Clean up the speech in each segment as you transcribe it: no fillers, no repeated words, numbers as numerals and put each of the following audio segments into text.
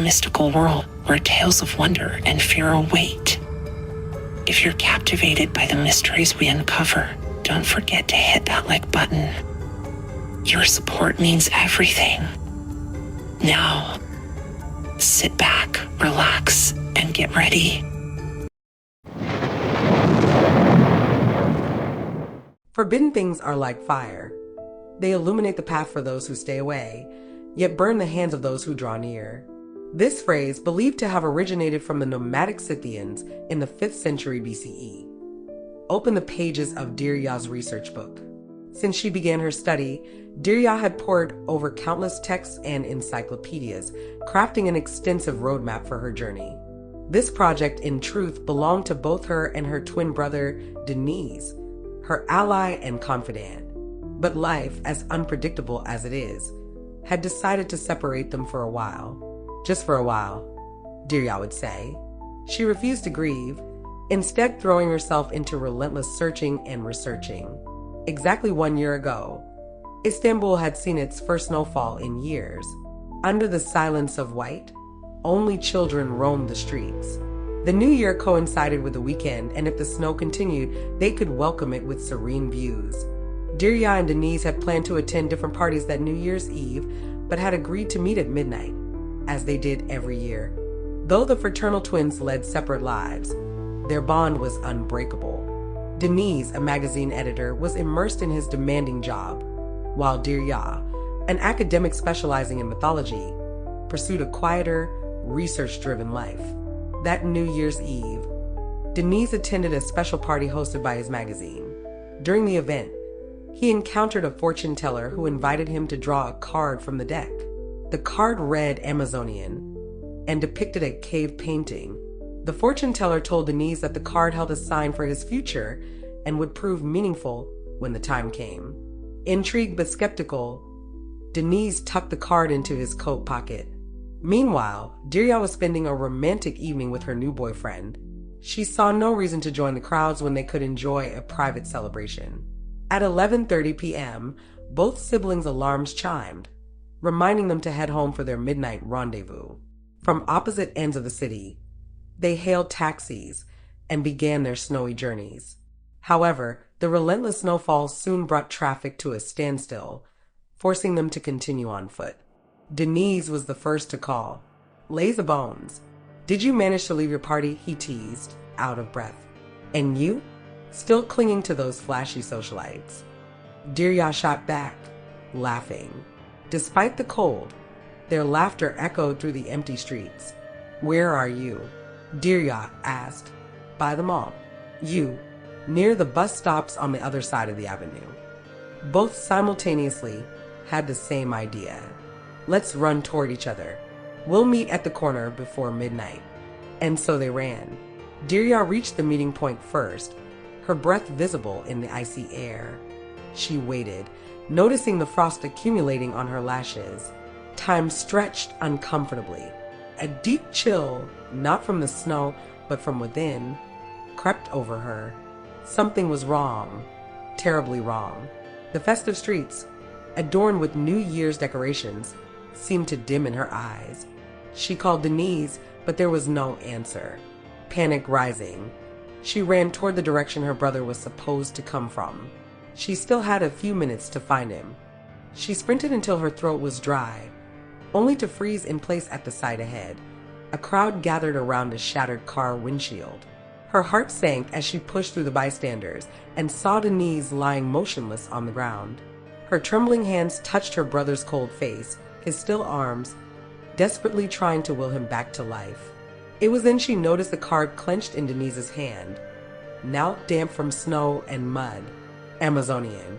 mystical world where tales of wonder and fear await. If you're captivated by the mysteries we uncover, don't forget to hit that like button. Your support means everything. Now, sit back, relax, and get ready. Forbidden things are like fire. They illuminate the path for those who stay away, yet burn the hands of those who draw near. This phrase, believed to have originated from the nomadic Scythians in the 5th century BCE, opened the pages of Derya's research book. Since she began her study, Derya had pored over countless texts and encyclopedias, crafting an extensive roadmap for her journey. This project, in truth, belonged to both her and her twin brother, Denis, her ally and confidant. But life, as unpredictable as it is, had decided to separate them for a while. Just for a while, Derya would say. She refused to grieve, instead throwing herself into relentless searching and researching. Exactly 1 year ago, Istanbul had seen its first snowfall in years. Under the silence of white, only children roamed the streets. The new year coincided with the weekend, and if the snow continued, they could welcome it with serene views. Derya and Denis had planned to attend different parties that New Year's Eve, but had agreed to meet at midnight, as they did every year. Though the fraternal twins led separate lives, their bond was unbreakable. Denis, a magazine editor, was immersed in his demanding job, while Derya, an academic specializing in mythology, pursued a quieter, research-driven life. That New Year's Eve, Denis attended a special party hosted by his magazine. During the event, he encountered a fortune teller who invited him to draw a card from the deck. The card read Amazonian and depicted a cave painting. The fortune teller told Denis that the card held a sign for his future and would prove meaningful when the time came. Intrigued but skeptical, Denis tucked the card into his coat pocket. Meanwhile, Derya was spending a romantic evening with her new boyfriend. She saw no reason to join the crowds when they could enjoy a private celebration. At 11:30 p.m., both siblings' alarms chimed, reminding them to head home for their midnight rendezvous. From opposite ends of the city, they hailed taxis and began their snowy journeys. However, the relentless snowfall soon brought traffic to a standstill, forcing them to continue on foot. Denis was the first to call. "Lazy bones. Did you manage to leave your party?" he teased, out of breath. "And you?" Still clinging to those flashy socialites. Derya shot back, laughing. Despite the cold, their laughter echoed through the empty streets. "Where are you?" Derya asked. "By the mall." "You?" "Near the bus stops on the other side of the avenue." Both simultaneously had the same idea. "Let's run toward each other. We'll meet at the corner before midnight." And so they ran. Derya reached the meeting point first, her breath visible in the icy air. She waited, noticing the frost accumulating on her lashes. Time stretched uncomfortably. A deep chill, not from the snow, but from within, crept over her. Something was wrong, terribly wrong. The festive streets, adorned with New Year's decorations, seemed to dim in her eyes. She called Denis, but there was no answer. Panic rising, she ran toward the direction her brother was supposed to come from. She still had a few minutes to find him. She sprinted until her throat was dry, only to freeze in place at the sight ahead. A crowd gathered around a shattered car windshield. Her heart sank as she pushed through the bystanders and saw Denis lying motionless on the ground. Her trembling hands touched her brother's cold face, his still arms, desperately trying to will him back to life. It was then she noticed the card clenched in Denis's hand, now damp from snow and mud. Amazonian.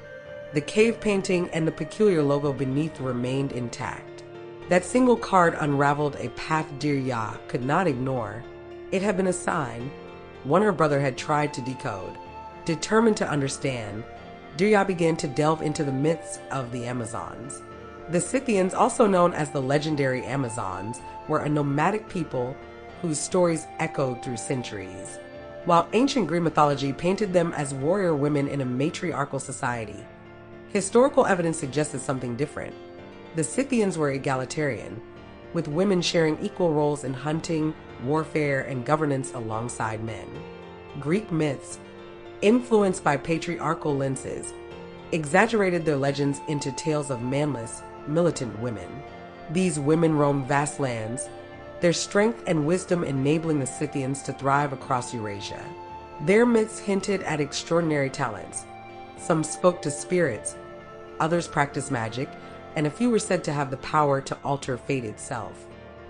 The cave painting and the peculiar logo beneath remained intact. That single card unraveled a path Derya could not ignore. It had been a sign, one her brother had tried to decode. Determined to understand, Derya began to delve into the myths of the Amazons. The Scythians, also known as the legendary Amazons, were a nomadic people whose stories echoed through centuries. While ancient Greek mythology painted them as warrior women in a matriarchal society, historical evidence suggested something different. The Scythians were egalitarian, with women sharing equal roles in hunting, warfare, and governance alongside men. Greek myths, influenced by patriarchal lenses, exaggerated their legends into tales of manless, militant women. These women roamed vast lands, their strength and wisdom enabling the Scythians to thrive across Eurasia. Their myths hinted at extraordinary talents. Some spoke to spirits, others practiced magic, and a few were said to have the power to alter fate itself.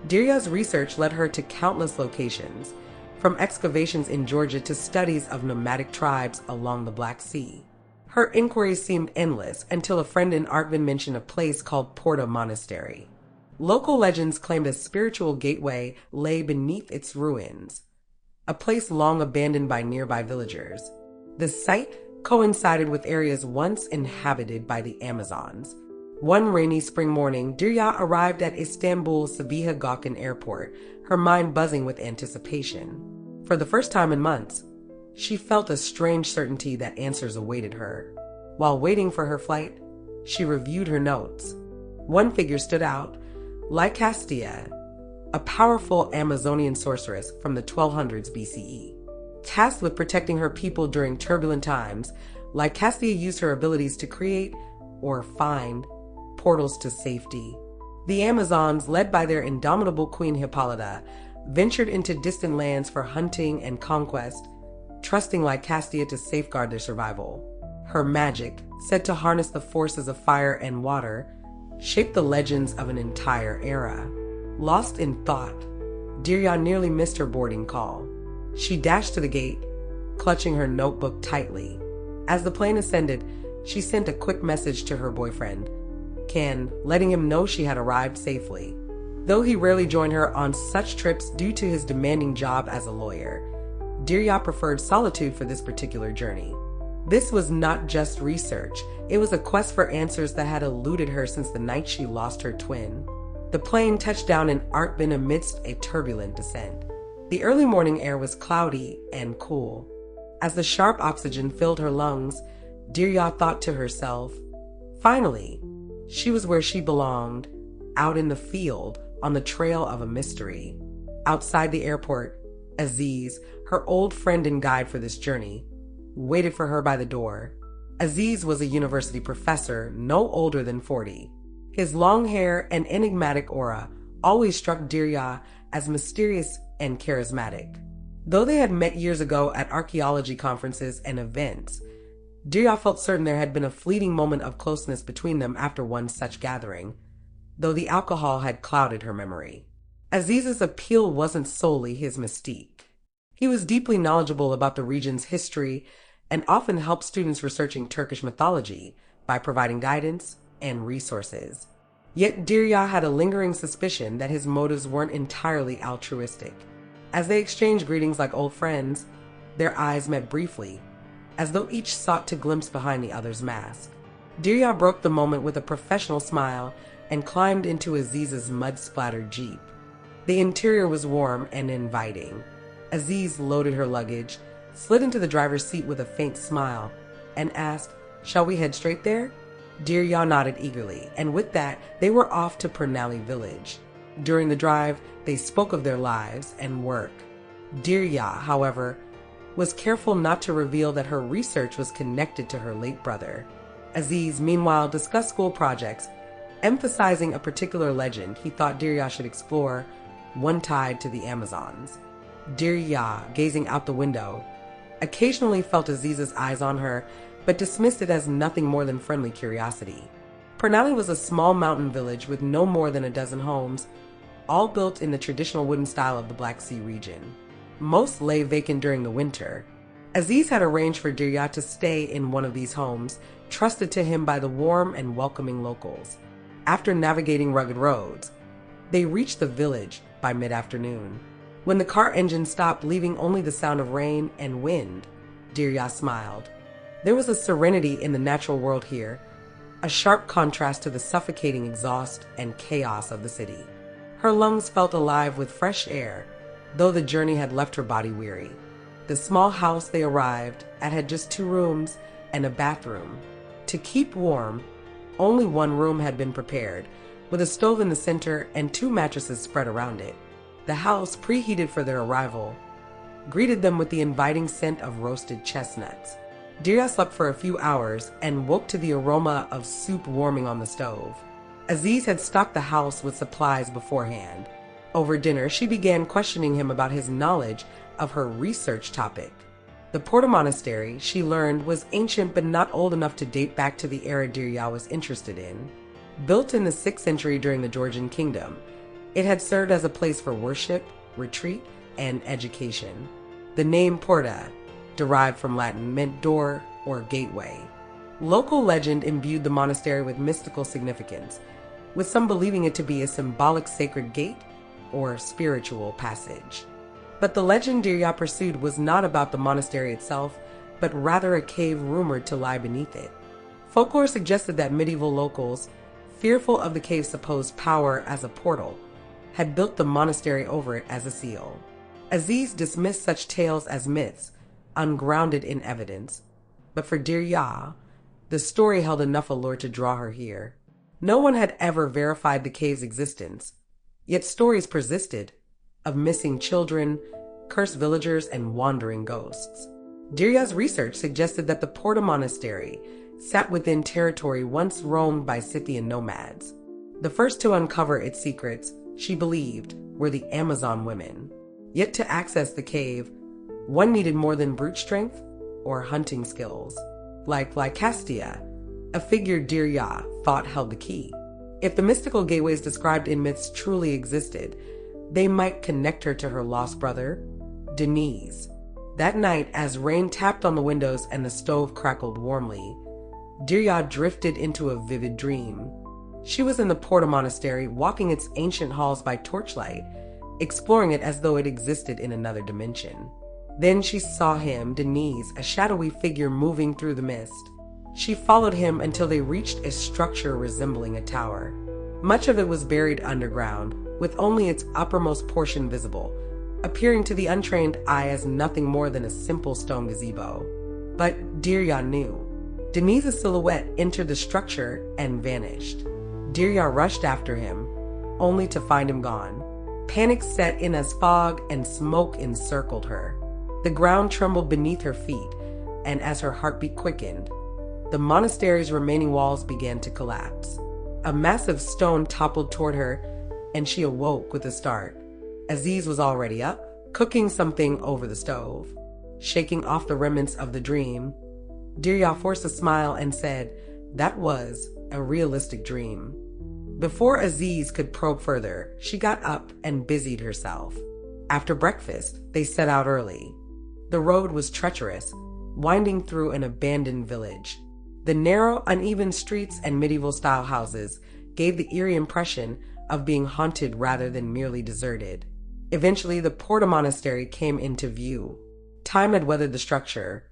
Derya's research led her to countless locations, from excavations in Georgia to studies of nomadic tribes along the Black Sea. Her inquiries seemed endless until a friend in Artvin mentioned a place called Porta Monastery. Local legends claimed a spiritual gateway lay beneath its ruins, a place long abandoned by nearby villagers. The site coincided with areas once inhabited by the Amazons. One rainy spring morning, Derya arrived at Istanbul's Sabiha Gökçen Airport, her mind buzzing with anticipation. For the first time in months, she felt a strange certainty that answers awaited her. While waiting for her flight, she reviewed her notes. One figure stood out, Lycastia, a powerful Amazonian sorceress from the 1200s BCE. Tasked with protecting her people during turbulent times, Lycastia used her abilities to create, or find, portals to safety. The Amazons, led by their indomitable queen Hippolyta, ventured into distant lands for hunting and conquest, trusting Lycastia to safeguard their survival. Her magic, said to harness the forces of fire and water, shaped the legends of an entire era. Lost in thought, Derya nearly missed her boarding call. She dashed to the gate, clutching her notebook tightly. As the plane ascended, she sent a quick message to her boyfriend, Ken, letting him know she had arrived safely. Though he rarely joined her on such trips due to his demanding job as a lawyer, Derya preferred solitude for this particular journey. This was not just research, it was a quest for answers that had eluded her since the night she lost her twin. The plane touched down in Artvin amidst a turbulent descent. The early morning air was cloudy and cool. As the sharp oxygen filled her lungs, Derya thought to herself, finally, she was where she belonged, out in the field, on the trail of a mystery. Outside the airport, Aziz, her old friend and guide for this journey, waited for her by the door. Aziz was a university professor, no older than 40. His long hair and enigmatic aura always struck Derya as mysterious and charismatic. Though they had met years ago at archaeology conferences and events, Derya felt certain there had been a fleeting moment of closeness between them after one such gathering, though the alcohol had clouded her memory. Aziz's appeal wasn't solely his mystique. He was deeply knowledgeable about the region's history and often helped students researching Turkish mythology by providing guidance and resources. Yet Derya had a lingering suspicion that his motives weren't entirely altruistic. As they exchanged greetings like old friends, their eyes met briefly, as though each sought to glimpse behind the other's mask. Derya broke the moment with a professional smile and climbed into Aziz's mud-splattered Jeep. The interior was warm and inviting. Aziz loaded her luggage, slid into the driver's seat with a faint smile, and asked, "Shall we head straight there?" Derya nodded eagerly, and with that, they were off to Pernali village. During the drive, they spoke of their lives and work. Derya, however, was careful not to reveal that her research was connected to her late brother. Aziz, meanwhile, discussed school projects, emphasizing a particular legend he thought Derya should explore, one tied to the Amazons. Derya, gazing out the window, occasionally felt Aziz's eyes on her, but dismissed it as nothing more than friendly curiosity. Pernali was a small mountain village with no more than a dozen homes, all built in the traditional wooden style of the Black Sea region. Most lay vacant during the winter. Aziz had arranged for Derya to stay in one of these homes, trusted to him by the warm and welcoming locals. After navigating rugged roads, they reached the village by mid-afternoon. When the car engine stopped, leaving only the sound of rain and wind, Derya smiled. There was a serenity in the natural world here, a sharp contrast to the suffocating exhaust and chaos of the city. Her lungs felt alive with fresh air, though the journey had left her body weary. The small house they arrived at had just 2 rooms and a bathroom. To keep warm, only one room had been prepared, with a stove in the center and 2 mattresses spread around it. The house, preheated for their arrival, greeted them with the inviting scent of roasted chestnuts. Derya slept for a few hours and woke to the aroma of soup warming on the stove. Aziz had stocked the house with supplies beforehand. Over dinner, she began questioning him about his knowledge of her research topic. The Porta Monastery, she learned, was ancient but not old enough to date back to the era Derya was interested in. Built in the 6th century during the Georgian kingdom, it had served as a place for worship, retreat, and education. The name Porta, derived from Latin, meant door or gateway. Local legend imbued the monastery with mystical significance, with some believing it to be a symbolic sacred gate or spiritual passage. But the legend Derya pursued was not about the monastery itself, but rather a cave rumored to lie beneath it. Folklore suggested that medieval locals, fearful of the cave's supposed power as a portal, had built the monastery over it as a seal. Aziz dismissed such tales as myths, ungrounded in evidence. But for Derya, the story held enough allure to draw her here. No one had ever verified the cave's existence, yet stories persisted of missing children, cursed villagers, and wandering ghosts. Derya's research suggested that the Porta Monastery sat within territory once roamed by Scythian nomads. The first to uncover its secrets, she believed, were the Amazon women. Yet to access the cave, one needed more than brute strength or hunting skills. Like Lycastia, a figure Derya thought held the key. If the mystical gateways described in myths truly existed, they might connect her to her lost brother, Denise. That night, as rain tapped on the windows and the stove crackled warmly, Derya drifted into a vivid dream. She was in the Porta Monastery, walking its ancient halls by torchlight, exploring it as though it existed in another dimension. Then she saw him, Denise, a shadowy figure moving through the mist. She followed him until they reached a structure resembling a tower. Much of it was buried underground, with only its uppermost portion visible, appearing to the untrained eye as nothing more than a simple stone gazebo. But Derya knew. Denise's silhouette entered the structure and vanished. Derya rushed after him, only to find him gone. Panic set in as fog and smoke encircled her. The ground trembled beneath her feet, and as her heartbeat quickened, the monastery's remaining walls began to collapse. A massive stone toppled toward her, and she awoke with a start. Aziz was already up, cooking something over the stove. Shaking off the remnants of the dream, Derya forced a smile and said, "That was a realistic dream." Before Aziz could probe further, she got up and busied herself. After breakfast, they set out early. The road was treacherous, winding through an abandoned village. The narrow, uneven streets and medieval-style houses gave the eerie impression of being haunted rather than merely deserted. Eventually, the Porta Monastery came into view. Time had weathered the structure,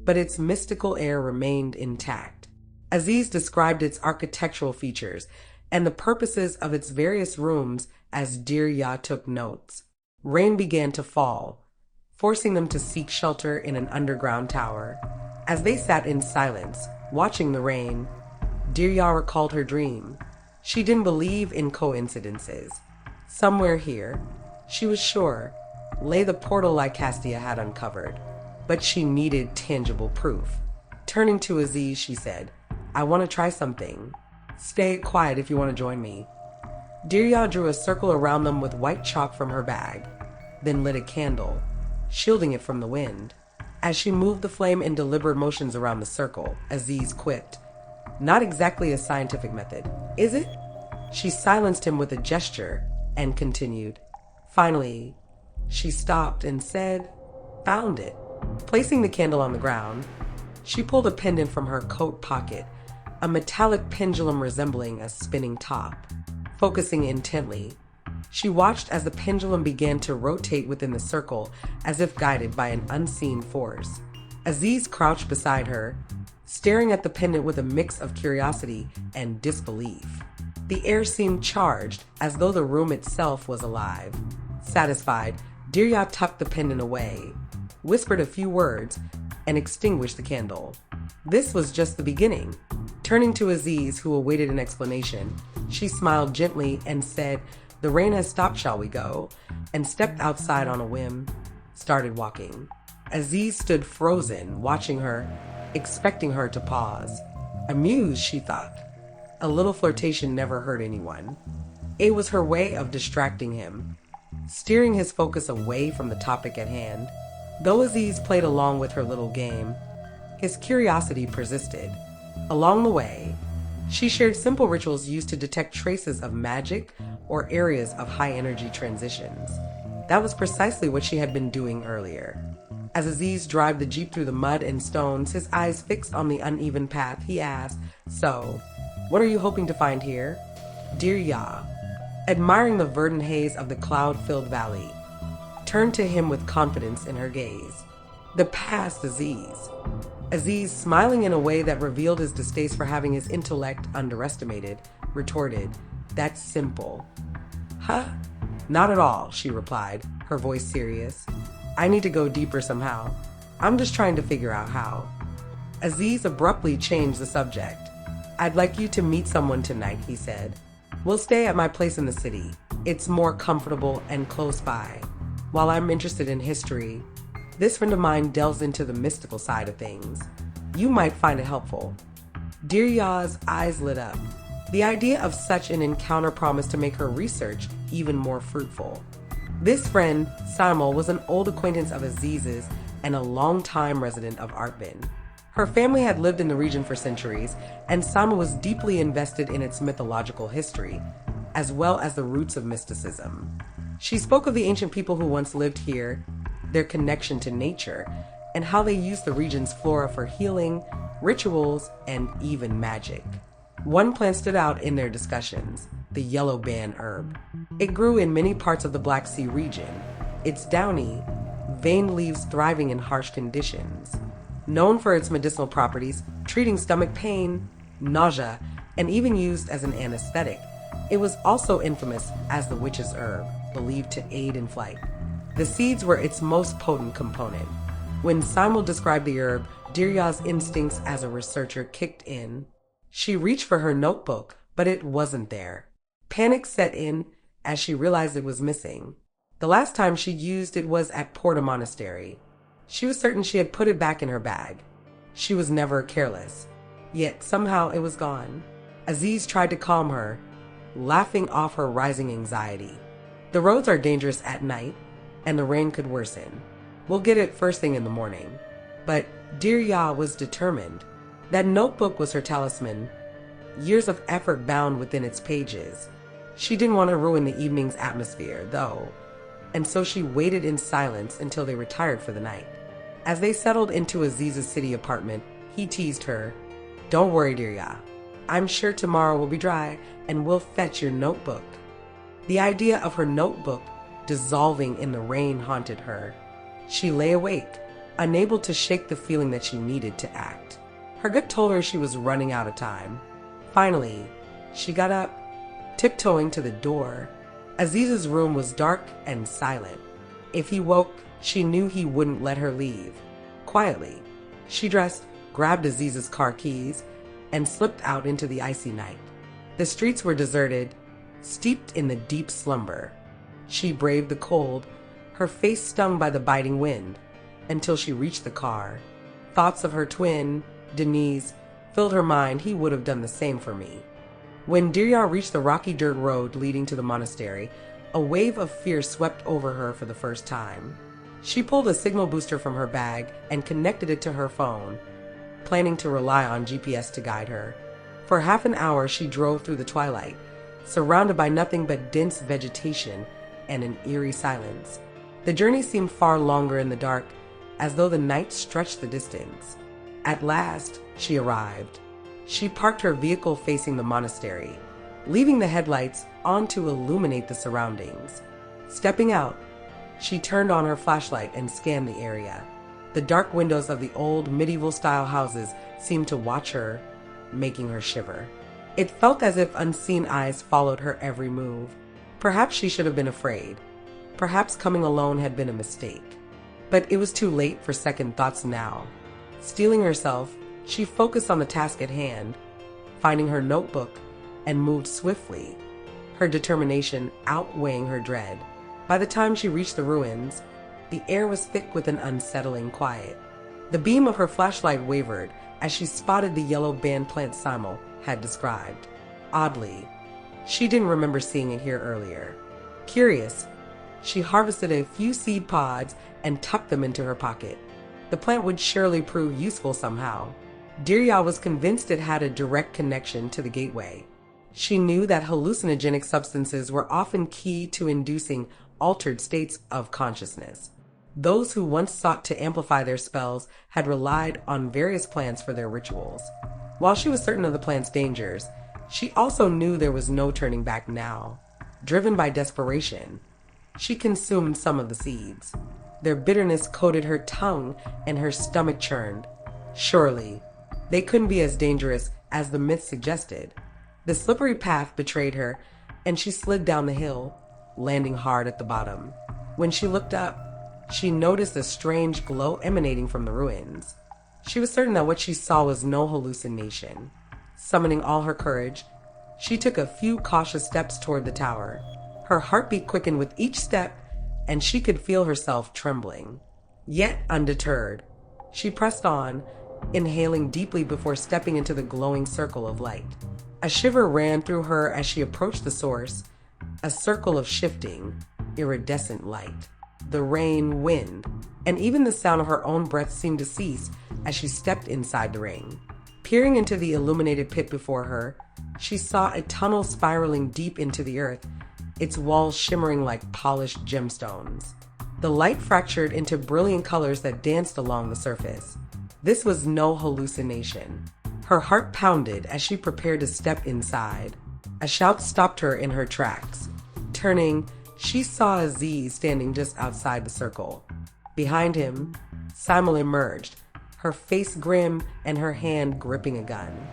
but its mystical air remained intact. Aziz described its architectural features and the purposes of its various rooms as Derya took notes. Rain began to fall, forcing them to seek shelter in an underground tower. As they sat in silence, watching the rain, Derya recalled her dream. She didn't believe in coincidences. Somewhere here, she was sure, lay the portal Lycastia had uncovered, but she needed tangible proof. Turning to Aziz, she said, "I want to try something. Stay quiet if you want to join me." Derya drew a circle around them with white chalk from her bag, then lit a candle, shielding it from the wind. As she moved the flame in deliberate motions around the circle, Aziz quipped, "Not exactly a scientific method, is it?" She silenced him with a gesture and continued. Finally, she stopped and said, "Found it." Placing the candle on the ground, she pulled a pendant from her coat pocket, a metallic pendulum resembling a spinning top. Focusing intently, she watched as the pendulum began to rotate within the circle as if guided by an unseen force. Aziz crouched beside her, staring at the pendant with a mix of curiosity and disbelief. The air seemed charged, as though the room itself was alive. Satisfied, Derya tucked the pendant away, whispered a few words, and extinguished the candle. This was just the beginning. Turning to Aziz, who awaited an explanation, She smiled gently and said, "The rain has stopped, shall we go?" and stepped outside on a whim, started walking. Aziz stood frozen, watching her, expecting her to pause. Amused, she thought. A little flirtation never hurt anyone. It was her way of distracting him, steering his focus away from the topic at hand. Though Aziz played along with her little game, his curiosity persisted. Along the way, she shared simple rituals used to detect traces of magic or areas of high energy transitions. That was precisely what she had been doing earlier. As Aziz drove the jeep through the mud and stones, his eyes fixed on the uneven path, he asked, "So, what are you hoping to find here?" Derya, admiring the verdant haze of the cloud-filled valley, turned to him with confidence in her gaze. "The past, Aziz." Aziz, smiling in a way that revealed his distaste for having his intellect underestimated, retorted, "That's simple." "Huh? Not at all," she replied, her voice serious. "I need to go deeper somehow. I'm just trying to figure out how." Aziz abruptly changed the subject. "I'd like you to meet someone tonight," he said. "We'll stay at my place in the city. It's more comfortable and close by. While I'm interested in history, this friend of mine delves into the mystical side of things. You might find it helpful." Derya's eyes lit up. The idea of such an encounter promised to make her research even more fruitful. This friend, Simul, was an old acquaintance of Aziz's and a longtime resident of Artbin. Her family had lived in the region for centuries, and Simul was deeply invested in its mythological history, as well as the roots of mysticism. She spoke of the ancient people who once lived here, their connection to nature, and how they used the region's flora for healing, rituals, and even magic. One plant stood out in their discussions, the yellow ban herb. It grew in many parts of the Black Sea region, its downy, veined leaves thriving in harsh conditions. Known for its medicinal properties, treating stomach pain, nausea, and even used as an anesthetic, it was also infamous as the witch's herb, believed to aid in flight. The seeds were its most potent component. When Simul described the herb, Derya's instincts as a researcher kicked in. She reached for her notebook, but it wasn't there. Panic set in as she realized it was missing. The last time she used it was at Porta Monastry. She was certain she had put it back in her bag. She was never careless. Yet somehow it was gone. Aziz tried to calm her, laughing off her rising anxiety. "The roads are dangerous at night, and the rain could worsen. We'll get it first thing in the morning." But Derya was determined. That notebook was her talisman, years of effort bound within its pages. She didn't want to ruin the evening's atmosphere, though, and so she waited in silence until they retired for the night. As they settled into Aziz's city apartment, he teased her, "Don't worry, Derya. I'm sure tomorrow will be dry, and we'll fetch your notebook." The idea of her notebook dissolving in the rain haunted her. She lay awake, unable to shake the feeling that she needed to act. Her gut told her she was running out of time. Finally, she got up, tiptoeing to the door. Aziz's room was dark and silent. If he woke, she knew he wouldn't let her leave. Quietly, she dressed, grabbed Aziz's car keys, and slipped out into the icy night. The streets were deserted, steeped in the deep slumber. She braved the cold, her face stung by the biting wind, until she reached the car. Thoughts of her twin, Denise, filled her mind. "He would have done the same for me." When Derya reached the rocky dirt road leading to the monastery, a wave of fear swept over her for the first time. She pulled a signal booster from her bag and connected it to her phone, planning to rely on GPS to guide her. For half an hour, she drove through the twilight, surrounded by nothing but dense vegetation and an eerie silence. The journey seemed far longer in the dark, as though the night stretched the distance. At last, she arrived. She parked her vehicle facing the monastery, leaving the headlights on to illuminate the surroundings. Stepping out, she turned on her flashlight and scanned the area. The dark windows of the old medieval-style houses seemed to watch her, making her shiver. It felt as if unseen eyes followed her every move. Perhaps she should have been afraid. Perhaps coming alone had been a mistake. But it was too late for second thoughts now. Steeling herself, she focused on the task at hand, finding her notebook, and moved swiftly, her determination outweighing her dread. By the time she reached the ruins, the air was thick with an unsettling quiet. The beam of her flashlight wavered as she spotted the yellow band plant Simon had described. Oddly, she didn't remember seeing it here earlier. Curious, she harvested a few seed pods and tucked them into her pocket. The plant would surely prove useful somehow. Derya was convinced it had a direct connection to the gateway. She knew that hallucinogenic substances were often key to inducing altered states of consciousness. Those who once sought to amplify their spells had relied on various plants for their rituals. While she was certain of the plant's dangers, she also knew there was no turning back now. Driven by desperation, she consumed some of the seeds. Their bitterness coated her tongue and her stomach churned. Surely, they couldn't be as dangerous as the myth suggested. The slippery path betrayed her, and she slid down the hill, landing hard at the bottom. When she looked up, she noticed a strange glow emanating from the ruins. She was certain that what she saw was no hallucination. Summoning all her courage, she took a few cautious steps toward the tower. Her heartbeat quickened with each step, and she could feel herself trembling. Yet undeterred, she pressed on, inhaling deeply before stepping into the glowing circle of light. A shiver ran through her as she approached the source, a circle of shifting, iridescent light. The rain, wind, and even the sound of her own breath seemed to cease as she stepped inside the ring. Peering into the illuminated pit before her, she saw a tunnel spiraling deep into the earth, its walls shimmering like polished gemstones. The light fractured into brilliant colors that danced along the surface. This was no hallucination. Her heart pounded as she prepared to step inside. A shout stopped her in her tracks. Turning, she saw Aziz standing just outside the circle. Behind him, Simon emerged, her face grim and her hand gripping a gun.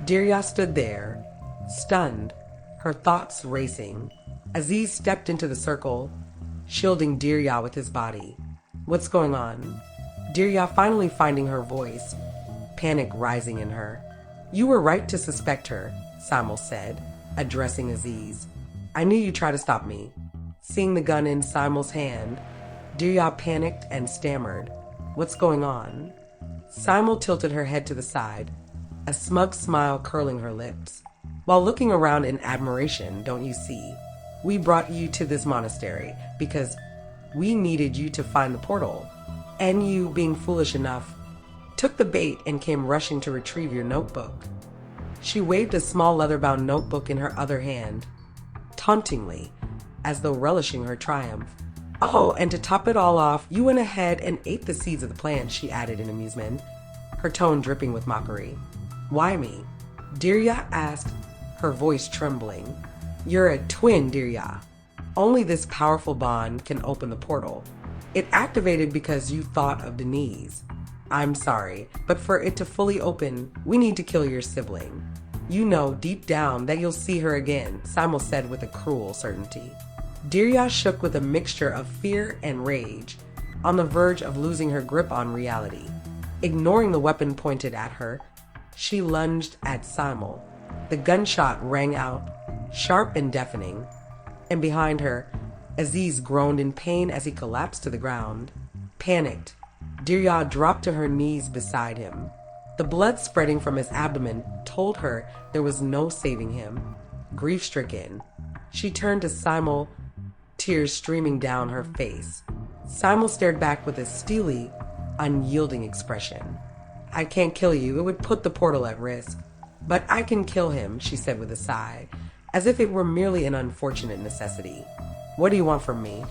Derya stood there, stunned, her thoughts racing. Aziz stepped into the circle, shielding Derya with his body. "What's going on?" Derya finally finding her voice, panic rising in her. "You were right to suspect her," Simon said, addressing Aziz. "I knew you'd try to stop me." Seeing the gun in Simon's hand, Derya panicked and stammered, "What's going on?" Simon tilted her head to the side, a smug smile curling her lips. While looking around in admiration, "Don't you see? We brought you to this monastery because we needed you to find the portal. And you, being foolish enough, took the bait and came rushing to retrieve your notebook." She waved a small leather-bound notebook in her other hand, tauntingly, as though relishing her triumph. "Oh, and to top it all off, you went ahead and ate the seeds of the plant," she added in amusement, her tone dripping with mockery. "Why me?" Derya asked, her voice trembling. "You're a twin, Derya. Only this powerful bond can open the portal. It activated because you thought of Denise. I'm sorry, but for it to fully open, we need to kill your sibling. You know deep down that you'll see her again," Simon said with a cruel certainty. Derya shook with a mixture of fear and rage, on the verge of losing her grip on reality. Ignoring the weapon pointed at her, she lunged at Simon. The gunshot rang out, sharp and deafening, and behind her, Aziz groaned in pain as he collapsed to the ground. Panicked, Derya dropped to her knees beside him. The blood spreading from his abdomen told her there was no saving him. Grief-stricken, she turned to Simon, tears streaming down her face. Simon stared back with a steely, unyielding expression. "I can't kill you, it would put the portal at risk. But I can kill him," she said with a sigh, as if it were merely an unfortunate necessity. "What do you want from me?"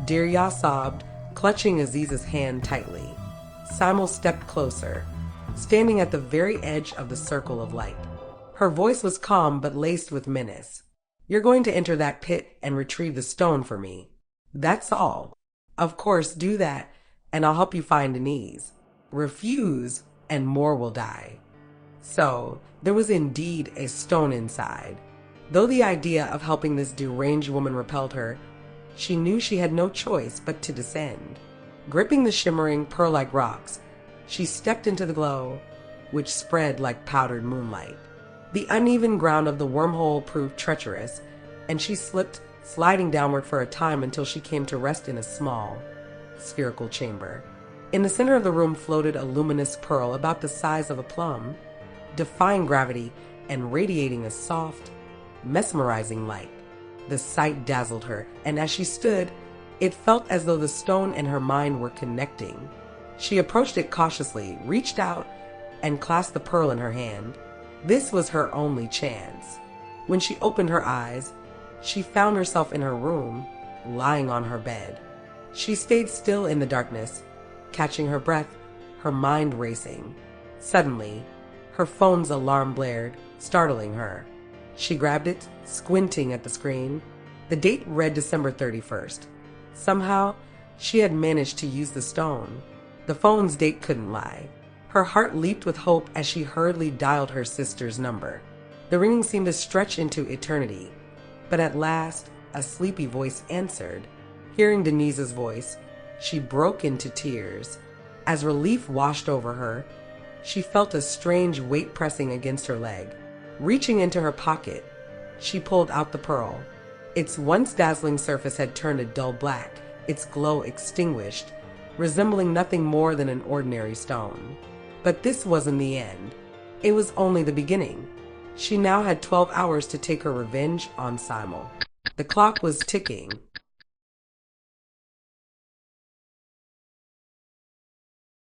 Derya sobbed, clutching Aziz's hand tightly. Simon stepped closer, standing at the very edge of the circle of light. Her voice was calm but laced with menace. "You're going to enter that pit and retrieve the stone for me. That's all. Of course, do that, and I'll help you find Denise. Refuse, and more will die." So, there was indeed a stone inside. Though the idea of helping this deranged woman repelled her, she knew she had no choice but to descend. Gripping the shimmering, pearl-like rocks, she stepped into the glow, which spread like powdered moonlight. The uneven ground of the wormhole proved treacherous, and she slipped, sliding downward for a time until she came to rest in a small, spherical chamber. In the center of the room floated a luminous pearl about the size of a plum, defying gravity and radiating a soft, mesmerizing light. The sight dazzled her, and as she stood, it felt as though the stone and her mind were connecting. She approached it cautiously, reached out, and clasped the pearl in her hand. This was her only chance. When she opened her eyes, she found herself in her room, lying on her bed. She stayed still in the darkness, catching her breath, her mind racing. Suddenly, her phone's alarm blared, startling her. She grabbed it, squinting at the screen. The date read December 31st. Somehow, she had managed to use the stone. The phone's date couldn't lie. Her heart leaped with hope as she hurriedly dialed her sister's number. The ringing seemed to stretch into eternity. But at last, a sleepy voice answered. Hearing Denise's voice, she broke into tears. As relief washed over her, she felt a strange weight pressing against her leg. Reaching into her pocket, she pulled out the pearl. Its once dazzling surface had turned a dull black, its glow extinguished, resembling nothing more than an ordinary stone. But this wasn't the end. It was only the beginning. She now had 12 hours to take her revenge on Simon. The clock was ticking,